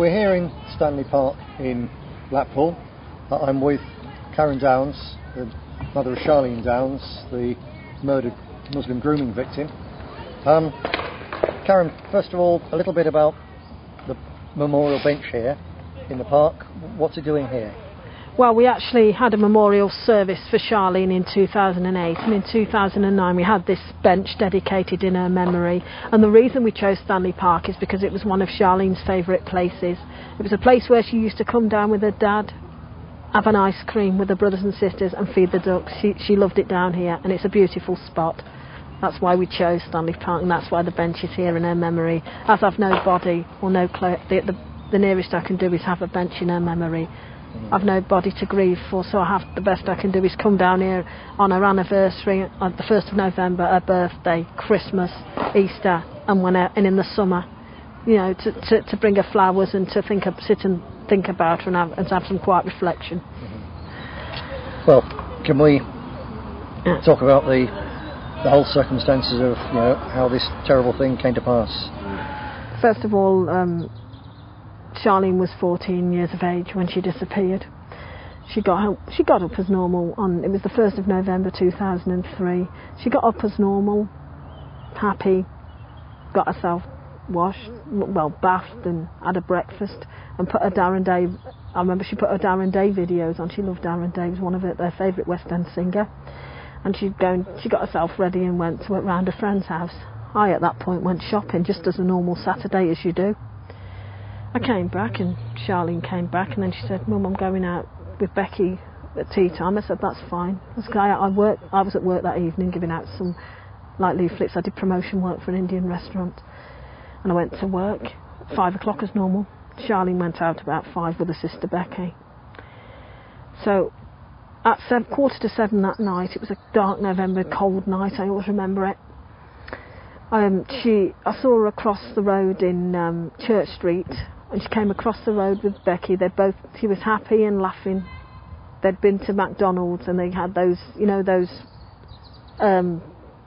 We're here in Stanley Park in Blackpool. I'm with Karen Downs, the mother of Charlene Downs, the murdered Muslim grooming victim. Karen, first of all, a little bit about the memorial bench here in the park. What's it doing here? Well, we actually had a memorial service for Charlene in 2008, and in 2009 we had this bench dedicated in her memory. And the reason we chose Stanley Park is because it was one of Charlene's favourite places. It was a place where she used to come down with her dad, have an ice cream with her brothers and sisters and feed the ducks. She loved it down here, and it's a beautiful spot. That's why we chose Stanley Park, and that's why the bench is here in her memory. As I've no body or no the nearest I can do is have a bench in her memory. I've no body to grieve for, so the best I can do is come down here on her anniversary, on the 1st of November, her birthday, Christmas, Easter, and in the summer, you know, to bring her flowers and to sit and think about her and have some quiet reflection. Well, can we talk about the whole circumstances of, you know, how this terrible thing came to pass? First of all, Charlene was 14 years of age when she disappeared. She got up as normal it was the 1st of November 2003. She got up as normal, happy, got herself washed, bathed and had a breakfast and put her Darren Day. I remember she put her Darren Day videos on. She loved Darren Day. He was one of their favourite West End singer. And she got herself ready and went round a friend's house. I at that point went shopping just as a normal Saturday as you do. I came back and Charlene came back, and then she said, "Mum, I'm going out with Becky at tea time." I said, "That's fine." I was at work that evening giving out some leaflets. I did promotion work for an Indian restaurant, and I went to work at 5 o'clock as normal. Charlene went out about 5 with her sister Becky. So at 6:45 that night, it was a dark November cold night, I always remember it. I saw her across the road in Church Street, and she came across the road with Becky. She was happy and laughing. They'd been to McDonald's and they had those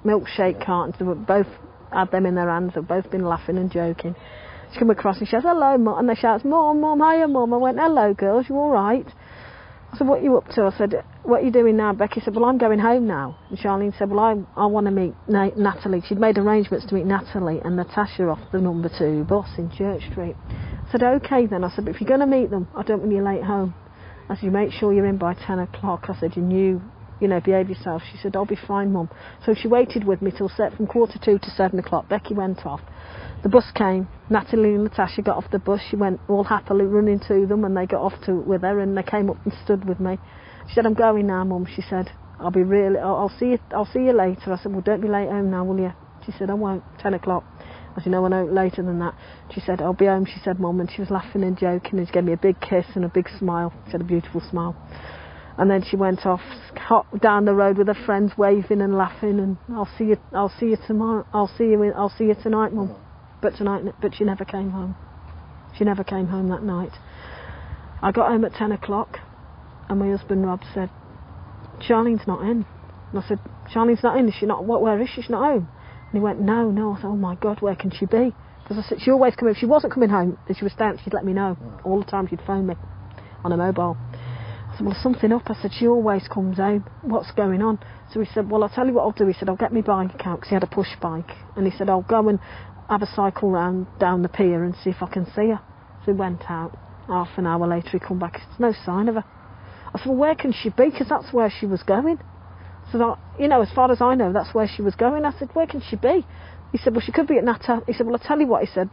milkshake cartons. They both had them in their hands. They'd both been laughing and joking. She came across and she says, "Hello, Mum," and they shouts, "Mum, Mum, hiya, Mum." I went, "Hello, girls, you all right?" I said, "What are you up to?" I said, "What are you doing now?" Becky said, "Well, I'm going home now." And Charlene said, "Well, I want to meet Natalie." She'd made arrangements to meet Natalie and Natasha off the number 2 bus in Church Street. I said, "OK then." I said, "But if you're going to meet them, I don't want you late home." I said, "You make sure you're in by 10 o'clock. I said, you behave yourself." She said, "I'll be fine, Mum." So she waited with me till from 2:45 to 7 o'clock. Becky went off. The bus came. Natalie and Natasha got off the bus. She went all happily running to them, and they got off with her, and they came up and stood with me. She said, "I'm going now, Mum." She said, I'll see you later." I said, "Well, don't be late home now, will you?" She said, "I won't. 10 o'clock. I said, "No, I know later than that." She said, "I'll be home," she said, Mum, and she was laughing and joking, and she gave me a big kiss and a big smile. She had a beautiful smile. And then she went off down the road with her friends, waving and laughing, and I'll see you tomorrow. I'll see you tonight, Mum. But she never came home. She never came home that night. I got home at 10 o'clock, and my husband Rob said, "Charlene's not in." And I said, "Charlene's not in? Is she not? Where is she? She's not home." And he went, No. I said, "Oh my God, where can she be?" Because I said, she always come. If she wasn't coming home, and she was staying, she'd let me know. All the time she'd phone me on a mobile. I said, "Well, there's something up." I said, "She always comes home. What's going on?" So he said, "Well, I'll tell you what I'll do." He said, "I'll get my bike out," because he had a push bike. And he said, "I'll go and have a cycle round down the pier and see if I can see her." So he went out. Half an hour later he come back. He said, "No sign of her." I said, "Well, where can she be? Because that's where she was going." So as far as I know, that's where she was going. I said, "Where can she be?" He said, "Well, she could be at Nata." He said, "Well, I'll tell you what," he said,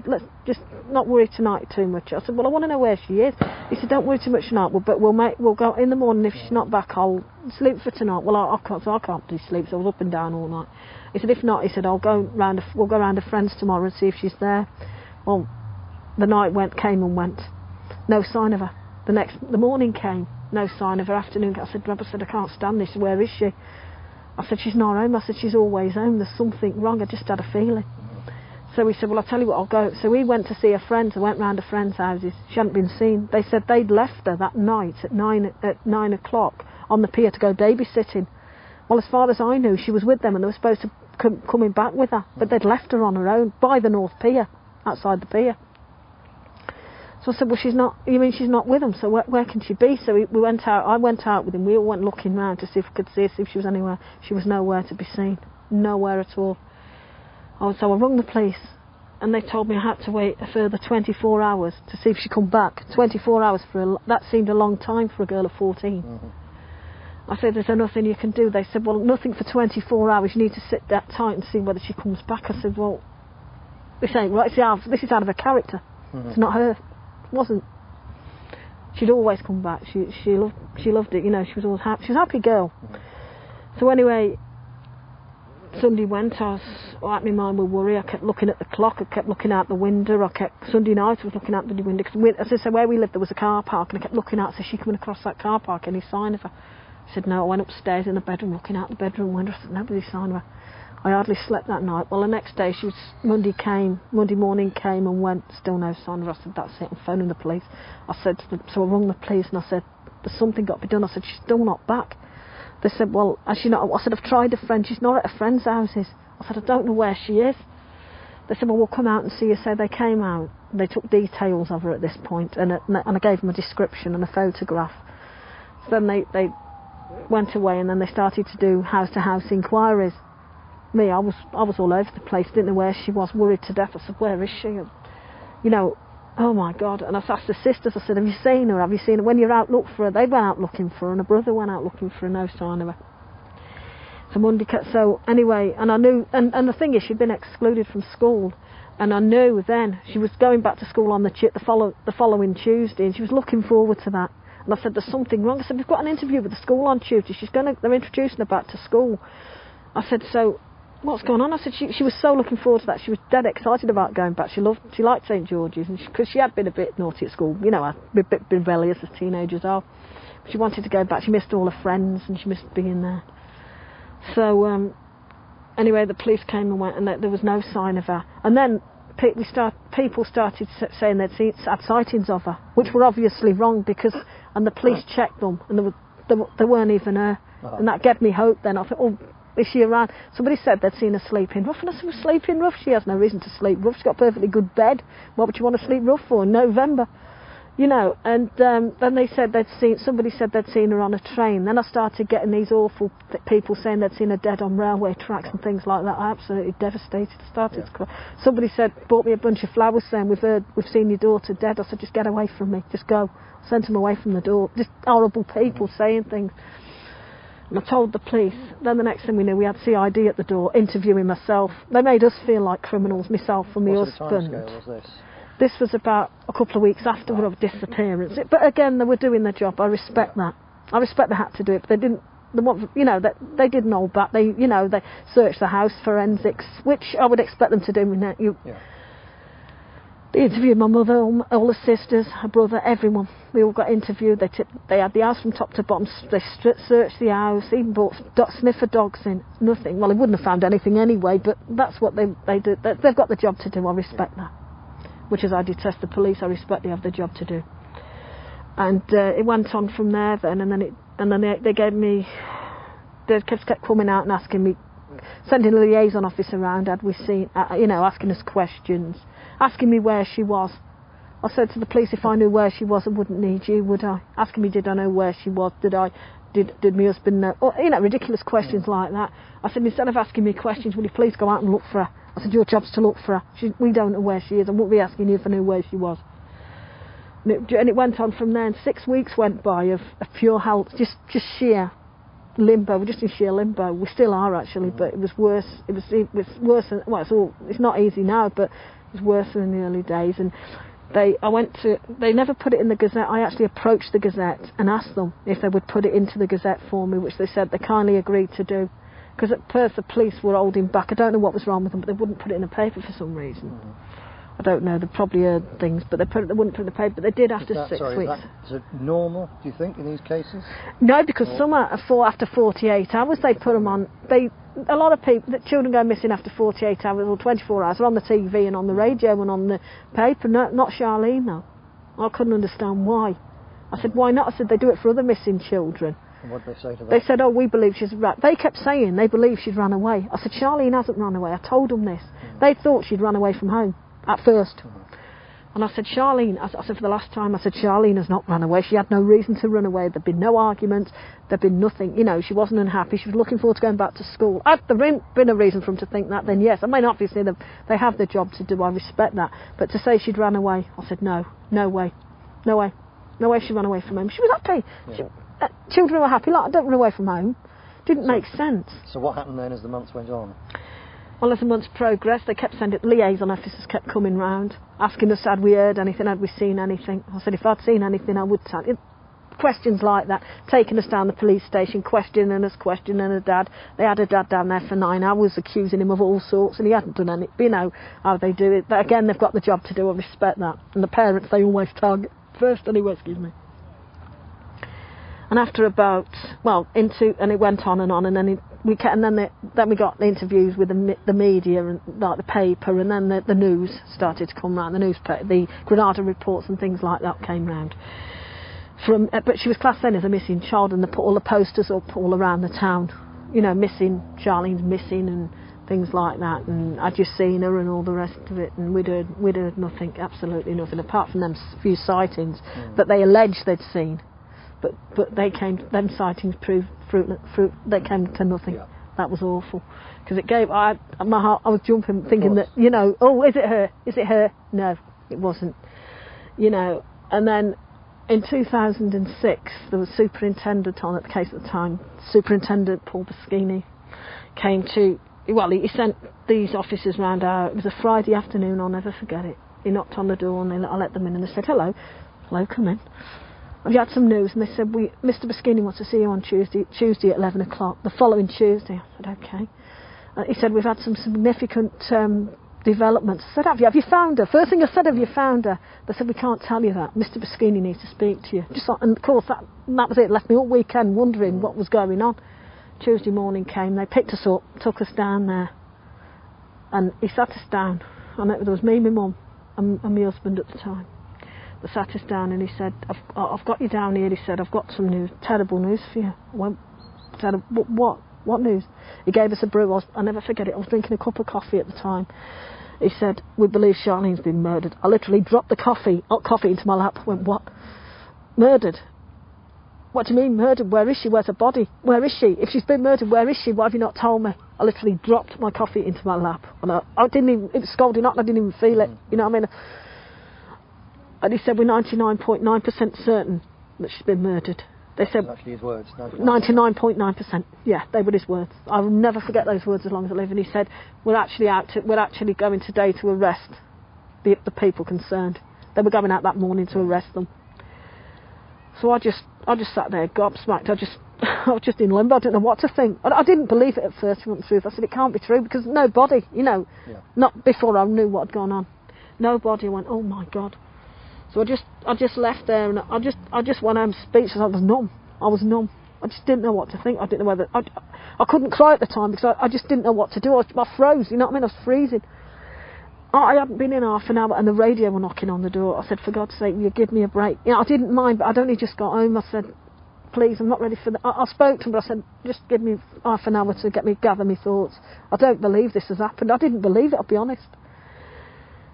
"let's just not worry tonight too much." I said, "Well, I want to know where she is." He said, "Don't worry too much tonight, but we'll go in the morning. If she's not back, I'll sleep for tonight." Well, I can't do sleep, so I was up and down all night. He said, "If not," he said, we'll go round a friend's tomorrow and see if she's there." Well, the night came and went. No sign of her. The morning came. No sign of her. Afternoon, I said, "Rob," I said, "I can't stand this. Where is she?" I said, "She's not home." I said, "She's always home. There's something wrong. I just had a feeling." So he said, "Well, I'll tell you what, I'll go." So we went to see a friend. I went round a friend's houses. She hadn't been seen. They said they'd left her that night at 9 o'clock on the pier to go babysitting. Well, as far as I knew, she was with them and they were supposed to coming back with her, but they'd left her on her own by the North Pier, outside the pier. So I said, well, she's not, you mean she's not with them, so where can she be? So we went out, I went out with him, we all went looking round to see if we could see if she was anywhere. She was nowhere to be seen, nowhere at all. So I rung the police, and they told me I had to wait a further 24 hours to see if she'd come back. 24 hours, that seemed a long time for a girl of 14. Mm-hmm. I said, is there nothing you can do? They said, well, nothing for 24 hours, you need to sit that tight and see whether she comes back. I said, well, this ain't right, this is out of her character. Mm-hmm. It's not her. It wasn't. She'd always come back. She loved it, you know, she was always happy. She was a happy girl. Mm-hmm. So anyway, Sunday went, I was at my mind with worry. I kept looking at the clock, I kept looking out the window, Sunday night I was looking out the window, because as I said, where we lived there was a car park, and I kept looking out, so she coming across that car park, any sign of her? I said no. I went upstairs in the bedroom, looking out the bedroom window, I said nobody's sign of her. I hardly slept that night. Well, the next day, Monday morning came and went, still no sign of her. I said, that's it, I'm phoning the police. I said so I rung the police and I said, there's something got to be done. I said, she's still not back. They said, well, has she not? I said, I've tried a friend, she's not at a friend's houses. I said, I don't know where she is. They said, well, we'll come out and see you. So they came out, they took details of her at this point, and I gave them a description and a photograph. So then they went away, and then they started to do house-to-house inquiries. Me, I was all over the place, didn't know where she was, worried to death. I said, where is she? And, you know, oh my God. And I asked the sisters, I said, have you seen her? Have you seen her? When you're out, look for her. They went out looking for her, and her brother went out looking for her, no sign of her. So Monday, so anyway, and I knew, and the thing is, she'd been excluded from school, and I knew then she was going back to school on the following Tuesday, and she was looking forward to that. And I said, there's something wrong. I said, we've got an interview with the school on Tuesday. They're introducing her back to school. I said, so what's going on? I said, she was so looking forward to that. She was dead excited about going back. She liked St George's, and because she had been a bit naughty at school, you know, a bit rebellious as teenagers are. She wanted to go back. She missed all her friends, and she missed being there. So anyway, the police came and went, and there was no sign of her. And then people started saying they'd had sightings of her, which were obviously wrong, and the police checked them, and they weren't even her. Oh. And that gave me hope then. I thought, oh, is she around? Somebody said they'd seen her sleeping rough, and I said, well, sleeping rough? She has no reason to sleep rough. She's got a perfectly good bed. What would you want to sleep rough for in November? You know, and then they said somebody said they'd seen her on a train. Then I started getting these awful people saying they'd seen her dead on railway tracks and things like that. I absolutely devastated. I started to cry. Somebody bought me a bunch of flowers saying, we've seen your daughter dead. I said, just get away from me, just go. I sent them away from the door. Just horrible people saying things. And I told the police. Then the next thing we knew, we had CID at the door, interviewing myself. They made us feel like criminals, myself and my husband. What timescale was this? This was about a couple of weeks after her disappearance. But again, they were doing their job. I respect that. I respect they had to do it. But they didn't. They didn't hold back. They searched the house, forensics, which I would expect them to do. They interviewed my mother, all the sisters, her brother, everyone. We all got interviewed. They had the house from top to bottom. They searched the house, even brought sniffer dogs in. Nothing. Well, they wouldn't have found anything anyway, but that's what they do. They've got the job to do. I respect that. Which is, I detest the police. I respect they have their job to do. And it went on from there then, and then they gave me. They kept coming out and asking me, sending a liaison officer around. Had we seen, asking us questions, asking me where she was. I said to the police, if I knew where she was, I wouldn't need you, would I? Asking me, did I know where she was? Did my husband know? Or, ridiculous questions like that. I said, instead of asking me questions, will you please go out and look for her? I said, your job's to look for her. We don't know where she is. I wouldn't be asking you if I knew where she was. And it went on from there, and 6 weeks went by of pure hell, just sheer limbo. We're just in sheer limbo. We still are, actually, but it was worse. It was worse than, it's not easy now, but it was worse than in the early days. And they never put it in the Gazette. I actually approached the Gazette and asked them if they would put it into the Gazette for me, which they said they kindly agreed to do. Because at Perth, the police were holding back. I don't know what was wrong with them, but they wouldn't put it in the paper for some reason. I don't know. They probably heard things, but they wouldn't put it in the paper. But they did after 6 weeks. Is it normal, do you think, in these cases? No, because some are after 48 hours. They put them on. A lot of people, the children go missing after 48 hours or 24 hours. They're on the TV and on the radio and on the paper. No, not Charlene, though. I couldn't understand why. I said, why not? I said, they do it for other missing children. And what did they say to that? They said, we believe she's right. They kept saying they believe she's run away. I said, Charlene hasn't run away. I told them this. They thought she'd run away from home at first. And I said, Charlene, I said for the last time, I said, Charlene has not run away. She had no reason to run away. There'd been no arguments. There'd been nothing. You know, she wasn't unhappy. She was looking forward to going back to school. Had there been a reason for them to think that, then yes. I mean, obviously, they have their job to do. I respect that. But to say she'd ran away, I said, no way. No way. No way she ran away from home. She was happy. Yeah. Children were happy. Like, I don't run away from home. Didn't make sense. So what happened then as the months went on? Well, as the months progressed, they kept sending, liaison officers kept coming round, asking us had we heard anything, had we seen anything. I said, if I'd seen anything, I would tell you. Questions like that, taking us down the police station, questioning her dad. They had her dad down there for 9 hours, accusing him of all sorts, and he hadn't done anything. You know how they do it. But again, they've got the job to do, I respect that. And the parents, they always target first anyway, excuse me. And after about, and it went on, and then we got the interviews with the media and like the paper, and then the news started to come round. The newspaper, the Granada reports and things like that came round. But she was classed then as a missing child, and they put all the posters up all around the town. You know, missing, Charlene's missing, and things like that. And I'd just seen her and all the rest of it, and we'd heard nothing, absolutely nothing, apart from them few sightings that they alleged they'd seen. But them sightings proved they came to nothing. Yeah. That was awful, because it gave my heart. I was jumping, thinking that, you know, oh, is it her? Is it her? No, it wasn't. You know, and then in 2006, there was superintendent on at the case at the time. Superintendent Paul Boschini came to. Well, he sent these officers round. It was a Friday afternoon. I'll never forget it. He knocked on the door and I let them in, and they said, "Hello, come in. Have you had some news?" And they said, Mr. Boschini wants to see you on Tuesday at 11 o'clock, the following Tuesday. I said, okay. He said, we've had some significant developments. I said, have you found her? First thing I said, have you found her? They said, we can't tell you that. Mr. Boschini needs to speak to you. And of course, that was it. Left me all weekend wondering what was going on. Tuesday morning came, they picked us up, took us down there. And he sat us down. And there was me, my mum, and my husband at the time. They sat us down and he said, I've got you down here. He said, I've got some news, terrible news for you. I went, what news? He gave us a brew. I'll never forget it. I was drinking a cup of coffee at the time. He said, we believe Charlene's been murdered. I literally dropped the hot coffee into my lap. I went, what? Murdered? What do you mean murdered? Where is she? Where's her body? Where is she? If she's been murdered, where is she? Why have you not told me? I literally dropped my coffee into my lap. And I didn't even, it was scalding hot and I didn't even feel it. You know what I mean? And he said, we're 99.9% certain that she's been murdered. They said, that's actually his words. 99.9%. Yeah, they were his words. I will never forget those words as long as I live. And he said, we're actually going today to arrest the people concerned. They were going out that morning to arrest them. So I just sat there gobsmacked. I was just in limbo. I didn't know what to think. I didn't believe it at first, to want the truth. I said, it can't be true, because nobody, you know, not before I knew what had gone on. Nobody went, oh my God. So I just left there, and I just went home speechless. I was numb. I just didn't know what to think. I didn't know whether I couldn't cry at the time, because I just didn't know what to do. I froze. You know what I mean? I was freezing. I hadn't been in half an hour, and the radio were knocking on the door. I said, for God's sake, will you give me a break? You know, I didn't mind, but I'd only just got home. I said, please, I'm not ready for that. I spoke to him, but I said, just give me half an hour to gather my thoughts. I don't believe this has happened. I didn't believe it, I'll be honest.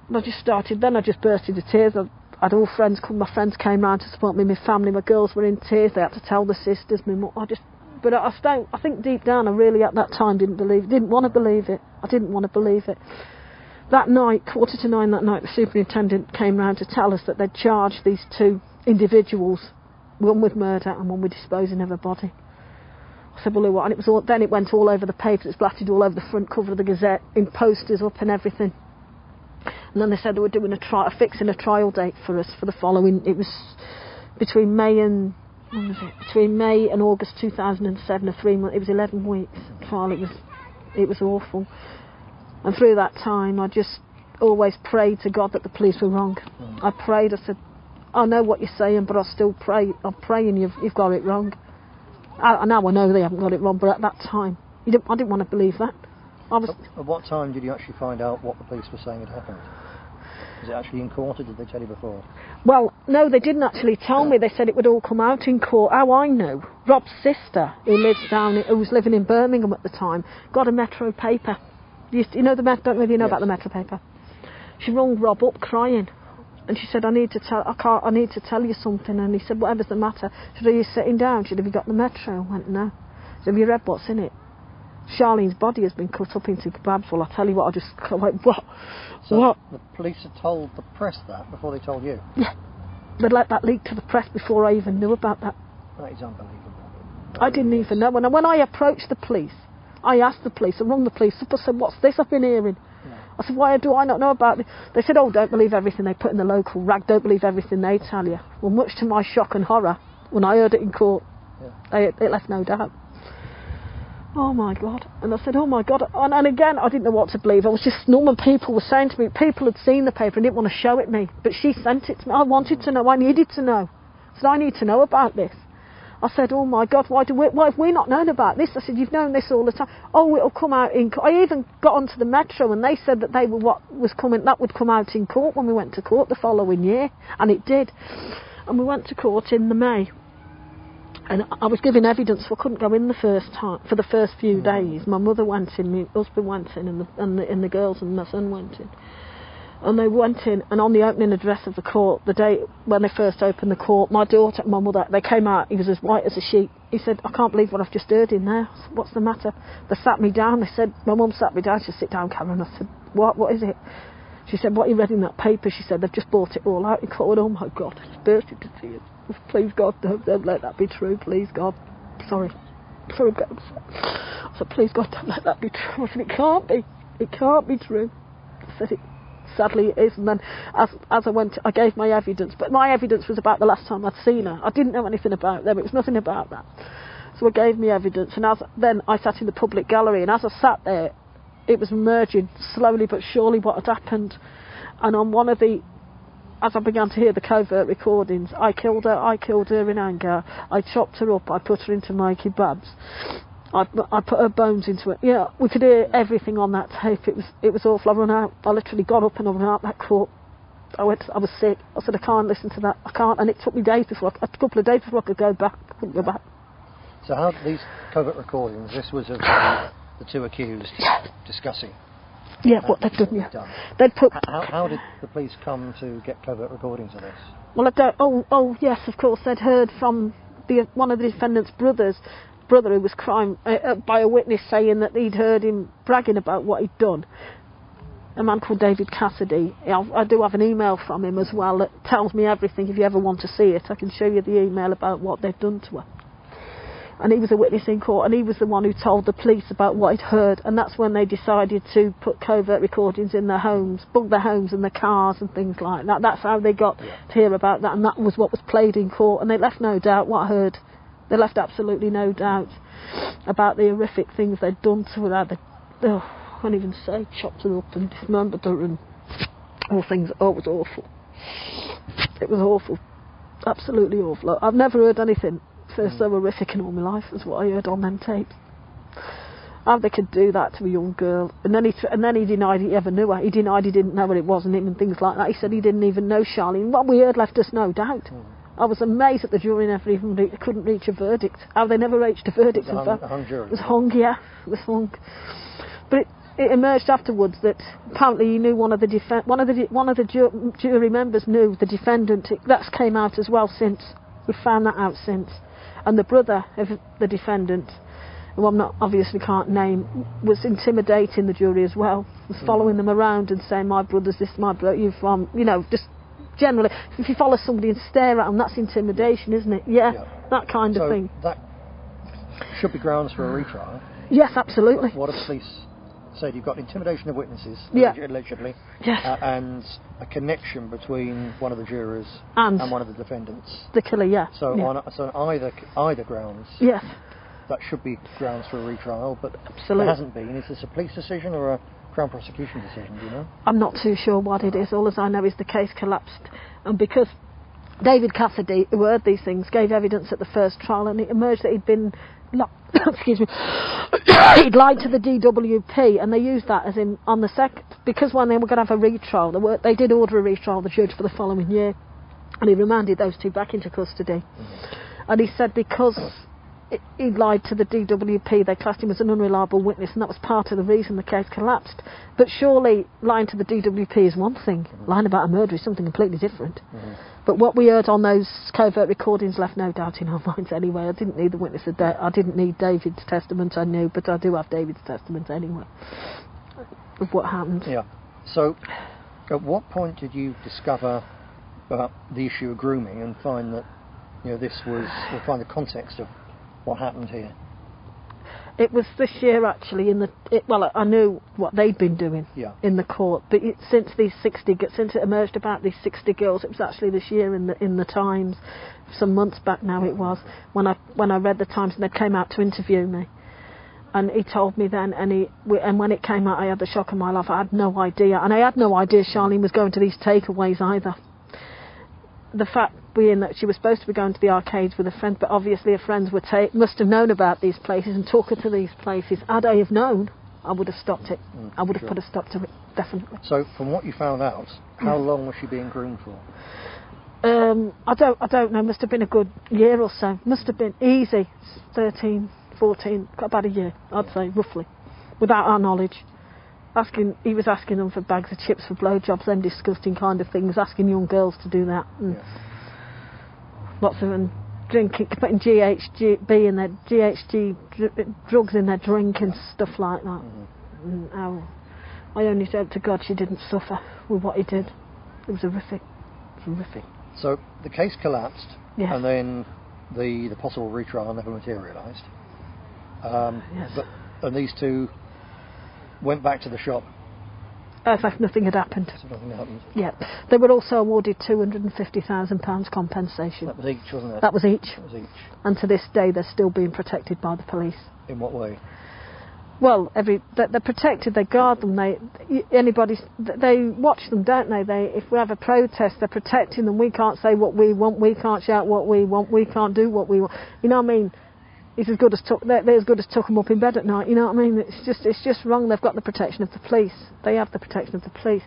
And I just burst into tears. I had all friends come. My friends came round to support me. My family, my girls were in tears. They had to tell the sisters. My mum. But I think deep down, I really at that time didn't want to believe it. I didn't want to believe it. That night, 8:45 that night, the superintendent came round to tell us that they'd charged these two individuals, one with murder and one with disposing of a body. I said, well, what? And then it went all over the papers. It's blatted all over the front cover of the Gazette, in posters up and everything. And then they said they were doing fixing a trial date for us for the following. It was between May and August 2007, a 3 month. It was 11 weeks trial. It was awful. And through that time, I just always prayed to God that the police were wrong. I prayed. I said, I know what you're saying, but I still pray. I'm praying you've got it wrong. Now I know they haven't got it wrong, but at that time, I didn't want to believe that. At what time did you actually find out what the police were saying had happened? Was it actually in court, or did they tell you before? Well, no, they didn't actually tell me. They said it would all come out in court. How I knew, Rob's sister, who was living in Birmingham at the time, got a Metro paper. You know the Metro? Don't know if you know about the Metro paper. She rung Rob up crying. And she said, I need to tell you something. And he said, whatever's the matter? She said, are you sitting down? She said, have you got the Metro? I went, no. She said, have you read what's in it? Charlene's body has been cut up into kebabs. Well, I tell you what, I went, what? So what? The police had told the press that before they told you? Yeah. They'd let that leak to the press before I even knew about that. That is unbelievable. I didn't even know. When I approached the police, I asked the police, I rung the police up, I said, what's this I've been hearing? Yeah. I said, why do I not know about it? They said, oh, don't believe everything they put in the local rag, don't believe everything they tell you. Well, much to my shock and horror, when I heard it in court, it left no doubt. Oh my God. And I said, oh my God. And again, I didn't know what to believe. I was just numb, and people were saying to me, people had seen the paper and didn't want to show it me, but she sent it to me. I wanted to know, I needed to know. I said, I need to know about this. I said, oh my God, why have we not known about this? I said, you've known this all the time. Oh, it'll come out in court. I even got onto the Metro and they said that that would come out in court when we went to court the following year. And it did. And we went to court in the May. And I was giving evidence, so I couldn't go in the first time, for the first few days. My mother went in, my husband went in, and the girls and my son went in. And they went in, and on the opening address of the court, the day when they first opened the court, my daughter and my mother, they came out, he was as white as a sheet. He said, I can't believe what I've just heard in there. I said, what's the matter? They sat me down, they said, my mum sat me down, she said, sit down, Karen. I said, what is it? She said, what you read in that paper? She said, they've just bought it all out in court. Oh my God, I just burst into tears. Please God, don't let that be true, please God. Sorry, I'm getting upset. I said, please God, don't let that be true. I said, it can't be true. I said, sadly it is. And then as I went, I gave my evidence, but my evidence was about the last time I'd seen her. I didn't know anything about them, it was nothing about that. So I gave me evidence, and then I sat in the public gallery, and as I sat there, it was emerging slowly but surely what had happened. And on one of the, as I began to hear the covert recordings, I killed her in anger, I chopped her up, I put her into my kebabs, I put her bones into it. Yeah, we could hear everything on that tape. It was awful. I ran out. I literally got up and I ran out that court. I was sick. I said, I can't listen to that. I can't. And it took me a couple of days before I could go back. I couldn't go back. So how did these covert recordings, this was of the two accused discussing? Yeah, what they've done, yeah. They'd put... How did the police come to get covert recordings of this? Well, I don't... Oh, yes, of course. They'd heard from one of the defendant's brother who was crime by a witness saying that he'd heard him bragging about what he'd done. A man called David Cassidy. I do have an email from him as well that tells me everything. If you ever want to see it, I can show you the email about what they've done to her. And he was a witness in court, and he was the one who told the police about what he'd heard, and that's when they decided to put covert recordings in their homes, bug their homes and their cars and things like that. That's how they got to hear about that, and that was what was played in court, and they left no doubt what I heard. They left absolutely no doubt about the horrific things they'd done to her. I can't even say, chopped her up and dismembered her and all things. Oh, it was awful. It was awful. Absolutely awful. I've never heard anything so horrific in all my life as what I heard on them tapes. How they could do that to a young girl. And then he denied he ever knew her. He denied he didn't know what it was and things like that. He said he didn't even know Charlene. What we heard left us no doubt. I was amazed that the jury never even couldn't reach a verdict. How they never reached a verdict. It was a hung jury. It was hung, yeah. It was hung. But it emerged afterwards that apparently he knew one of the jury members knew the defendant. That came out as well since. We found that out since. And the brother of the defendant, who I'm not obviously can't name, was intimidating the jury as well. Was following them around and saying, "My brother's this, my brother, you from," just. Generally, if you follow somebody and stare at them, that's intimidation, isn't it? Yeah. That kind of thing. That should be grounds for a retrial. Yes, absolutely. What have police said? You've got intimidation of witnesses, allegedly, and a connection between one of the jurors and one of the defendants. The killer, So on either grounds, yes, that should be grounds for a retrial, but absolutely. There hasn't been. Is this a police decision or a Crown prosecution decision, do you know? I'm not too sure what it is. All as I know is the case collapsed. And because David Cassidy, who heard these things, gave evidence at the first trial, and it emerged that he'd been excuse me, he'd lied to the DWP, and they used that as in on the second, because when they were going to have a retrial, they did order a retrial, the judge, for the following year, and he remanded those two back into custody. And he said because he lied to the DWP. They classed him as an unreliable witness, and that was part of the reason the case collapsed. But surely lying to the DWP is one thing. Lying about a murder is something completely different. But what we heard on those covert recordings left no doubt in our minds anyway. I didn't need the witness I didn't need David's testament, I knew, but I do have David's testament anyway of what happened. Yeah. So, at what point did you discover the issue of grooming and find that, you know, this was, or find the context of what happened here? It was this year actually. Well, I knew what they'd been doing in the court, but since it emerged about these 60 girls, it was actually this year in the Times, some months back now it was, when I read the Times and they came out to interview me, and he told me then, and when it came out, I had the shock of my life. I had no idea, and I had no idea Charlene was going to these takeaways either. The fact being that she was supposed to be going to the arcades with a friend, but obviously her friends must have known about these places and took her to these places. Had I have known, I would have stopped it. I would have put a stop to it, definitely. So, from what you found out, how long was she being groomed for? I don't know. Must have been a good year or so. Must have been easy, 13, 14, about a year, I'd say, roughly, without our knowledge. He was asking them for bags of chips for blowjobs, them disgusting kind of things, asking young girls to do that. And lots of them drinking, putting GHB in their drugs in their drink and stuff like that. And I only hope to God she didn't suffer with what he did. It was horrific. Horrific. So the case collapsed, and then the possible retrial never materialised. And these two went back to the shop. As if nothing had happened. So nothing happened. Yeah. They were also awarded £250,000 compensation. That was each, wasn't it? That was each. That was each. And to this day, they're still being protected by the police. In what way? Well, they're protected. They guard them. They watch them, don't they? If we have a protest, they're protecting them. We can't say what we want. We can't shout what we want. We can't do what we want. You know what I mean? They're as good as tuck them up in bed at night. You know what I mean? It's just wrong. They've got the protection of the police. They have the protection of the police.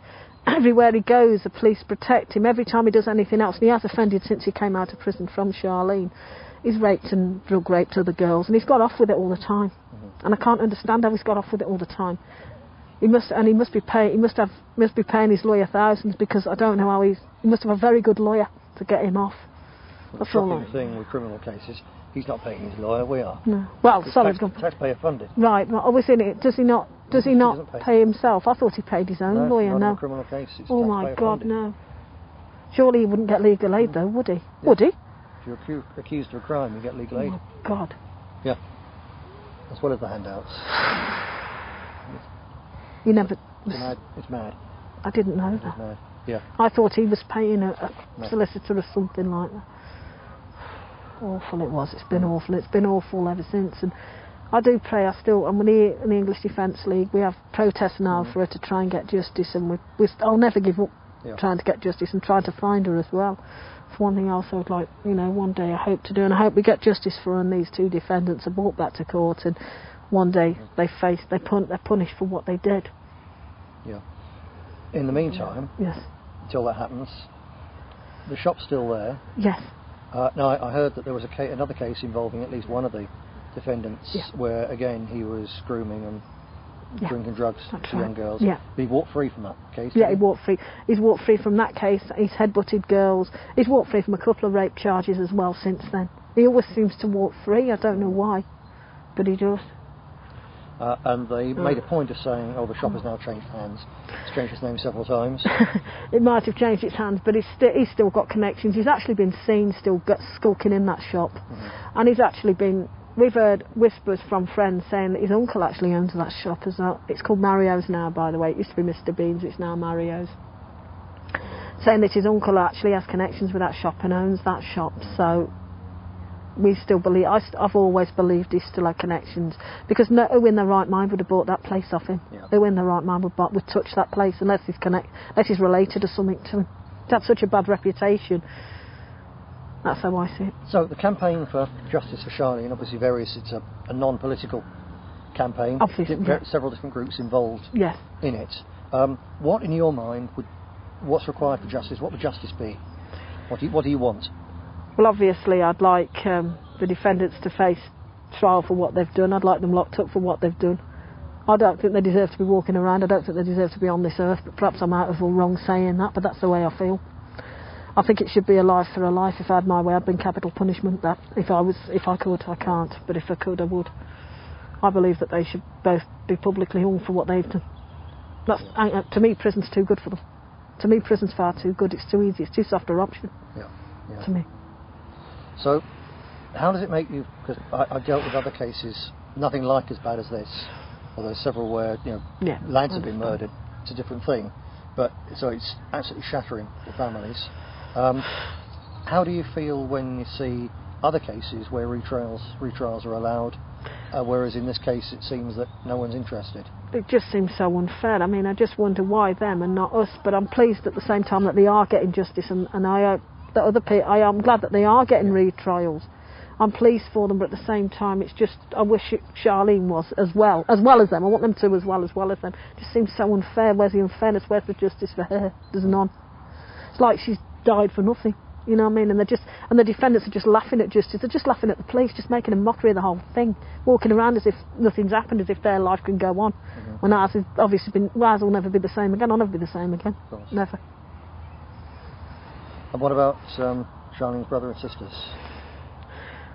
Everywhere he goes, the police protect him. Every time he does anything else, and he has offended since he came out of prison from Charlene. He's raped and drug raped other girls, and he's got off with it all the time. And I can't understand how he's got off with it all the time. He must be paying his lawyer thousands, because I don't know how he must have a very good lawyer to get him off. The shocking thing with criminal cases, he's not paying his lawyer, we are. No. Well, sorry, taxpayer funded. Right. Well, obviously, does he not pay himself? I thought he paid his own lawyer. No, criminal cases. Oh my God, funded. No. Surely he wouldn't get legal aid though, would he? Yeah. Would he? If you're accused of a crime, you get legal aid. Oh God. Yeah. As well as the handouts. You never. It's mad. I didn't know that. It's mad. Yeah. I thought he was paying a solicitor or something like that. Awful it was. It's been awful. It's been awful ever since. And I do pray. I'm in the English Defence League. We have protests now for her to try and get justice, and I'll never give up trying to get justice and trying to find her as well. It's one thing else I would like, one day I hope to do, and I hope we get justice for her. And these two defendants are brought back to court, and one day they're punished for what they did. Yeah. In the meantime, until that happens, the shop's still there. Yes. Now, I heard that there was another case involving at least one of the defendants where, again, he was grooming and drinking drugs to young girls. Yeah. But he walked free from that case. Yeah, he walked free. He's walked free from that case. He's headbutted girls. He's walked free from a couple of rape charges as well since then. He always seems to walk free. I don't know why, but he does. And they made a point of saying, the shop has now changed hands. It's changed its name several times. It might have changed its hands, but he's still got connections. He's actually been seen still skulking in that shop. And he's actually been... We've heard whispers from friends saying that his uncle actually owns that shop as well. It's called Mario's now, by the way. It used to be Mr. Bean's, it's now Mario's. Saying that his uncle actually has connections with that shop and owns that shop. So... we still believe. I've always believed he still had connections, because who in their right mind would have bought that place off him? Yeah. Who in their right mind would touch that place unless he's related or something to him? He's had such a bad reputation. That's how I see it. So the campaign for justice for Charlene obviously varies. It's a non-political campaign. Obviously, several different groups involved in it. What, in your mind, what's required for justice? What would justice be? What do you want? Well, obviously, I'd like the defendants to face trial for what they've done. I'd like them locked up for what they've done. I don't think they deserve to be walking around. I don't think they deserve to be on this earth, but perhaps I'm out of all wrong saying that, but that's the way I feel. I think it should be a life for a life. If I had my way, I'd bring capital punishment. That if I could, I can't, but if I could, I would. I believe that they should both be publicly hung for what they've done. That's, to me, prison's too good for them. To me, prison's far too good. It's too easy. It's too soft an option. Yeah. To me. So, how does it make you? Because I dealt with other cases, nothing like as bad as this. Although several where lads have been murdered. It's a different thing. But so it's absolutely shattering for families. How do you feel when you see other cases where retrials are allowed, whereas in this case it seems that no one's interested? It just seems so unfair. I mean, I just wonder why them and not us. But I'm pleased at the same time that they are getting justice, and I am glad that they are getting retrials. I'm pleased for them, but at the same time, it's just I wish Charlene was as well as them. I want them to as well as them. It just seems so unfair. Where's the unfairness? Where's the justice for her? There's none. It's like she's died for nothing. You know what I mean? And the defendants are just laughing at justice. They're just laughing at the police, just making a mockery of the whole thing, walking around as if nothing's happened, as if their life can go on. Mm-hmm. When ours has obviously ours will never be the same again. I'll never be the same again. Never. And what about Charlene's brother and sisters?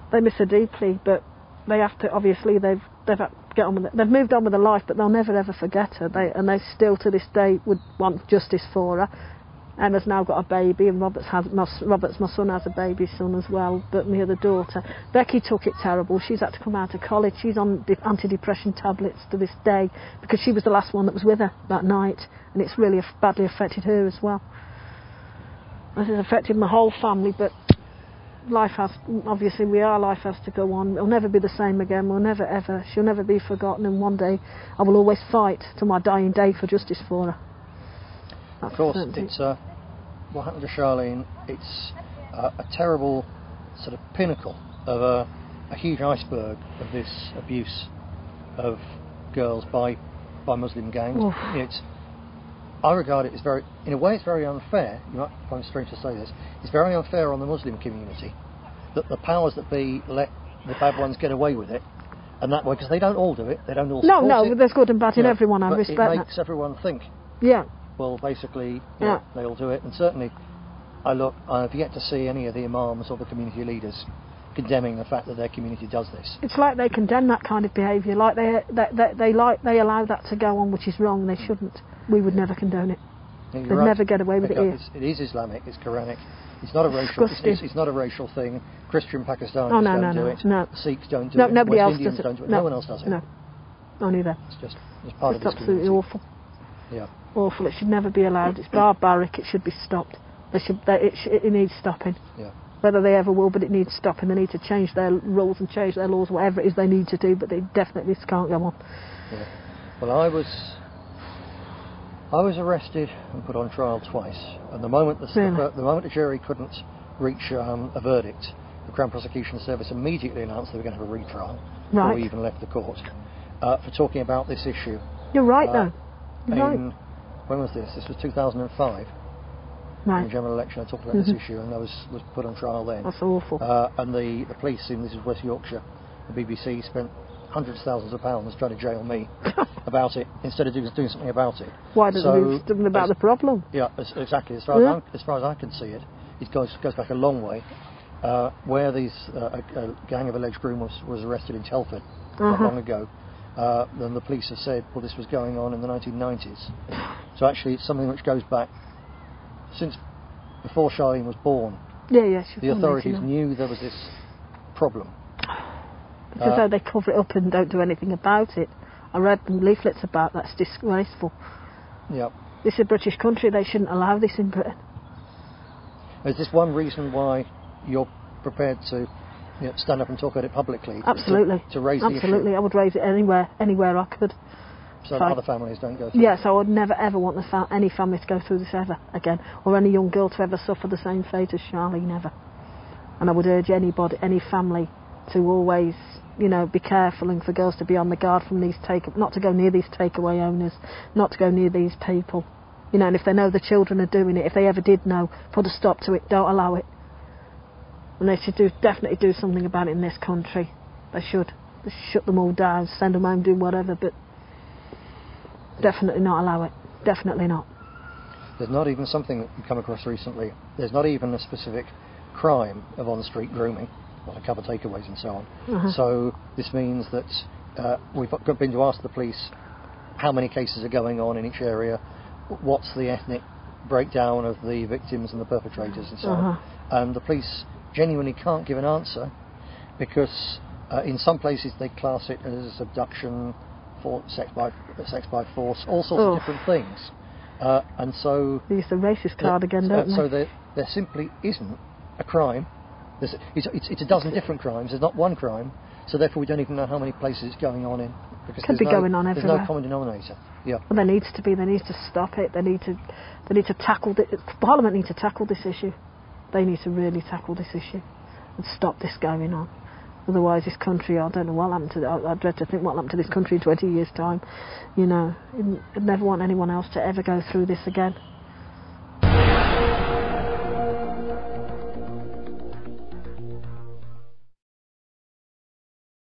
They miss her deeply, but they have to. Obviously, they've had to get on with it. They've moved on with their life, but they'll never ever forget her. They still to this day would want justice for her. Emma's now got a baby, and Robert's my son has a baby son as well. But my other daughter, Becky, took it terrible. She's had to come out of college. She's on antidepressant tablets to this day because she was the last one that was with her that night, and it's really badly affected her as well. It has affected my whole family, but life has to go on. It'll never be the same again. She'll never be forgotten, and one day I will always fight to my dying day for justice for her. That's of course, it's what happened to Charlene. It's a terrible sort of pinnacle of a huge iceberg of this abuse of girls by Muslim gangs. I regard it as in a way, it's very unfair. You might find it strange to say this. It's very unfair on the Muslim community that the powers that be let the bad ones get away with it, and that way, because they don't all do it. They don't all support it. There's good and bad in everyone. I respect that. It makes everyone think. Yeah. Well, basically, they all do it, and certainly, I've yet to see any of the imams or the community leaders condemning the fact that their community does this. It's like they condemn that kind of behaviour, like they allow that to go on, which is wrong. They shouldn't. We would never condone it. They'd never get away with it here. It is Islamic. It's Quranic. It's not a racial. It's not a racial thing. Christian Pakistanis don't do it. No. Sikhs don't do it. Nobody West else Indians does it. don't do it. No one else does it. No, only them. It's part of this absolutely community. Awful. Yeah. Awful. It should never be allowed. It's barbaric. It should be stopped. It needs stopping. Yeah. Whether they ever will, but it needs stopping. They need to change their rules and change their laws, whatever it is they need to do. But they definitely can't go on. Yeah. Well, I was arrested and put on trial twice, and the moment the jury couldn't reach a verdict, the Crown Prosecution Service immediately announced they were going to have a retrial before we even left the court for talking about this issue. You're right, though. When was this? This was 2005. Right. In the general election, I talked about this issue, and I was put on trial then. That's awful. And the police in this is West Yorkshire, the BBC spent hundreds of thousands of pounds trying to jail me about it instead of doing something about it. Why didn't they do something about the problem? Yeah, exactly. As far as I can see it, it goes back a long way. Where a gang of alleged groomers was arrested in Telford not long ago. Then the police have said, well, this was going on in the 1990s. So actually, it's something which goes back since before Charlene was born. Yeah. The authorities knew there was this problem. It's as though they cover it up and don't do anything about it. I read leaflets about that. It's disgraceful. Yeah. This is a British country. They shouldn't allow this in Britain. Is this one reason why you're prepared to stand up and talk about it publicly? Absolutely. To raise the issue? Absolutely. I would raise it anywhere I could. So other families don't go through Yes, I would never ever want any family to go through this ever again, or any young girl to ever suffer the same fate as Charlene, never. And I would urge any family to always, be careful, and for girls to be on the guard from not to go near these takeaway owners, not to go near these people. And if they know the children are doing it, if they ever did know, put a stop to it, don't allow it. And they should definitely do something about it in this country. They should. Just shut them all down, send them home, do whatever, but definitely not allow it. Definitely not. There's not even something that we've come across recently. There's not even a specific crime of on-street grooming, like cover takeaways and so on. Uh-huh. So this means that we've been to ask the police how many cases are going on in each area, what's the ethnic breakdown of the victims and the perpetrators and so on. And the police genuinely can't give an answer because in some places they class it as abduction, for sex by force, all sorts of different things. And so they use the racist card again, don't they? So there simply isn't a crime. It's a dozen different crimes. There's not one crime. So therefore, we don't even know how many places it's going on in. Because could be going on everywhere. There's no common denominator. Yeah. Well, there needs to be. They need to stop it. They need to tackle Parliament need to tackle this issue. They need to really tackle this issue and stop this going on. Otherwise, this country, I don't know what happened to. I dread to think what happened to this country in 20 years' time. You know, I'd never want anyone else to ever go through this again.